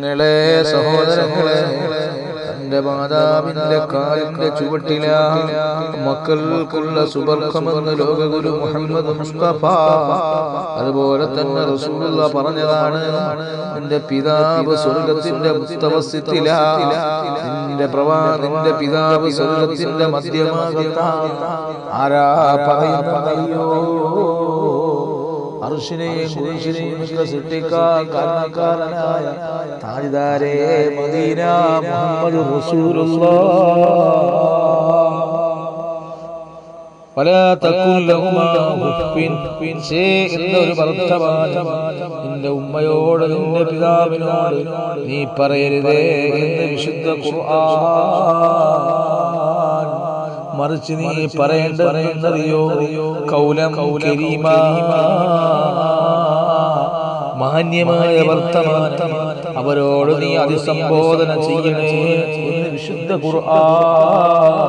നിങ്ങളെ സഹോദരങ്ങളെ, തന്റെ മാതാവിന്റെ കാലിന്റെ ചുവട്ടിലാണ് മക്കൾക്കുള്ള സുബർക്കമെന്ന് ലോകഗുരു മുഹമ്മദ് മുസ്തഫ അതുപോലെ തന്നെ റസൂലുള്ളാഹി പറഞ്ഞതാണ്. നിന്റെ പിതാവ് സ്വർഗത്തിന്റെ മുസ്തവസിത്തിലാണ്, നിന്റെ പിതാവ് സ്വർഗത്തിന്റെ മധ്യഭാഗത്താണ്. ആരാ പറയുന്നതറിയോ? അർശിനെയും കുരിശിനെയും സൃഷ്ടിക്കാൻ കാരണക്കാരനായ താജ്ദാരെ മദീന മുഹമ്മദ് റസൂലുള്ളാഹ്. വലാ തഖുൽ ലഹുമാ ഉഫ്ഫിൻ എന്നൊരു വർത്തമാനം നിന്റെ ഉമ്മയോട് നിന്റെ പിതാവിനോട് നീ പറയരുതേ എന്ന് വിശുദ്ധ ഖുർആൻ. മറിച്ച് നീ പറയേണ്ടതെന്നറിയോ? കൗലം കരീമാ, മാന്യമായ വർത്തമാനം അവരോട് നീ അഭിസംബോധന ചെയ്യണേ എന്ന് വിശുദ്ധ ഖുർആൻ.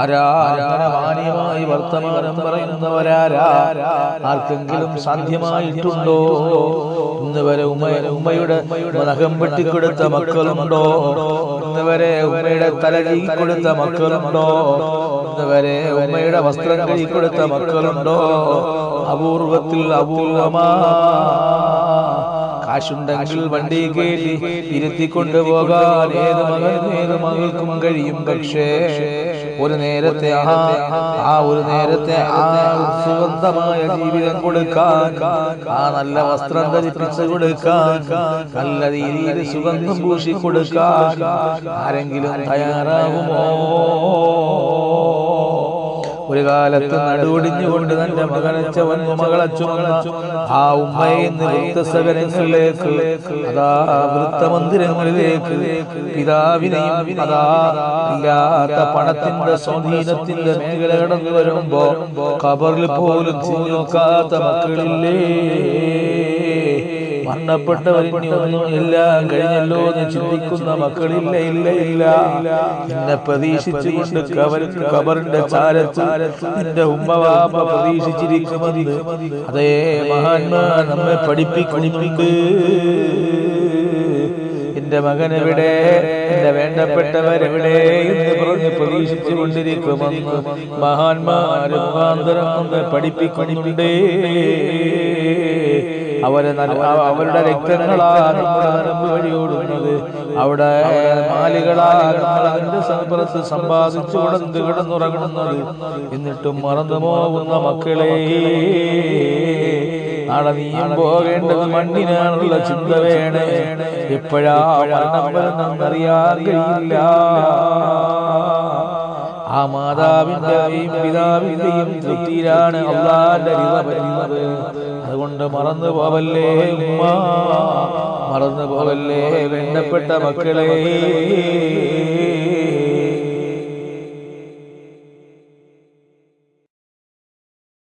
ആരാ അങ്ങനെ മാന്യമായി വർത്തമാനം പറയുന്നവരാരാ? ആർക്കെങ്കിലും സാധ്യമായിട്ടുണ്ടോ? ഇന്ന് വരെ ഉമ്മയുടെ നഖം വെട്ടിക്കൊടുത്ത മക്കളുണ്ടോ? ഇന്ന് വരെ ഉമ്മയുടെ തല കൊടുത്ത മക്കളുണ്ടോ? ഇന്ന് വരെ ഉമ്മയുടെ വസ്ത്രം കഴുകിക്കൊടുത്ത മക്കളുണ്ടോ? അപൂർവത്തിൽ അപൂർവമാ. കാശുണ്ടെങ്കിൽ വണ്ടി കയറ്റി ഇരുത്തിക്കൊണ്ടുപോകാൻ ഏത് മകൾക്കും കഴിയും. പക്ഷേ ഒരു നേരത്തെ സുഗന്ധമായ ജീവിതം കൊടുക്കാൻ, ആ നല്ല വസ്ത്രം ധരിപ്പിച്ച് കൊടുക്കാൻ, നല്ല രീതിയിൽ സുഗന്ധം പൂശി കൊടുക്കാൻ ആരെങ്കിലും തയ്യാറാകുമോ? ഒരു കാലത്ത് നടുവൊടിഞ്ഞുകൊണ്ട് തന്റെ മകളെ ചുമന്ന ആ ഉമ്മയെ വൃത്തസകരങ്ങളിലേക്ക്, അതാ വൃത്തമന്ദിരങ്ങളിലേക്ക് പിതാവിനെയും അതാ ഇല്ലാത്ത പണത്തിന്റെ സ്വാധീനത്തിന്റെ മേഖല കടന്നു വരുമ്പോ ഖബറിൽ പോലും നോക്കാത്ത മക്കളില്ലേ? മരണപ്പെട്ടവരിഞ്ഞൊന്നും എല്ലാം കഴിഞ്ഞല്ലോ എന്ന് ചിന്തിക്കുന്ന മക്കളില്ല. ഇല്ല ഇല്ല, എന്നെ പ്രതീക്ഷിച്ചുകൊണ്ട് ഖബറിന്റെ ചാരത്ത് എന്റെ ഉമ്മവാപ്പ പ്രതീക്ഷിച്ചിരിക്കുമെന്ന് അതേ മഹാന്മാർ നമ്മെ പഠിപ്പിക്കുന്നുണ്ട്. എന്റെ മകനെവിടെ, എന്റെ വേണ്ടപ്പെട്ടവരെവിടെ എന്ന് പറഞ്ഞ് പ്രതീക്ഷിച്ചു കൊണ്ടിരിക്കുമെന്ന് മഹാന്മാര് മുഖാന്തരം നമ്മെ പഠിപ്പിക്കുന്നുണ്ട്. അവരുടെ രക്തങ്ങളാണ് നമ്മുടെ നരമ്പ് വഴിയോടുന്നത്. അവിടെ മാലികളാണ് നമ്മൾ അതിന്റെ സമ്പത്ത് സമ്പാദിച്ചു കിടന്നുറങ്ങുന്നത്. എന്നിട്ടും മറന്നു പോകുന്ന മക്കളെ, നാളെ നീയും പോകേണ്ടത് മണ്ണിനാണുള്ള ചിന്ത വേണേ. എപ്പോഴാ മരണം വരുന്നറിയാൻ കഴിയില്ല. ആ മാതാവിന്റെയും പിതാവിന്റെയും തൃപ്തിയിലാണ് അല്ലാഹുവിന്റെ റിള വരുന്നത്. അതുകൊണ്ട് മറന്നു പോവല്ലേ ഉമ്മ, മറന്നു പോവല്ലേ വേണ്ടപ്പെട്ട മക്കളെ.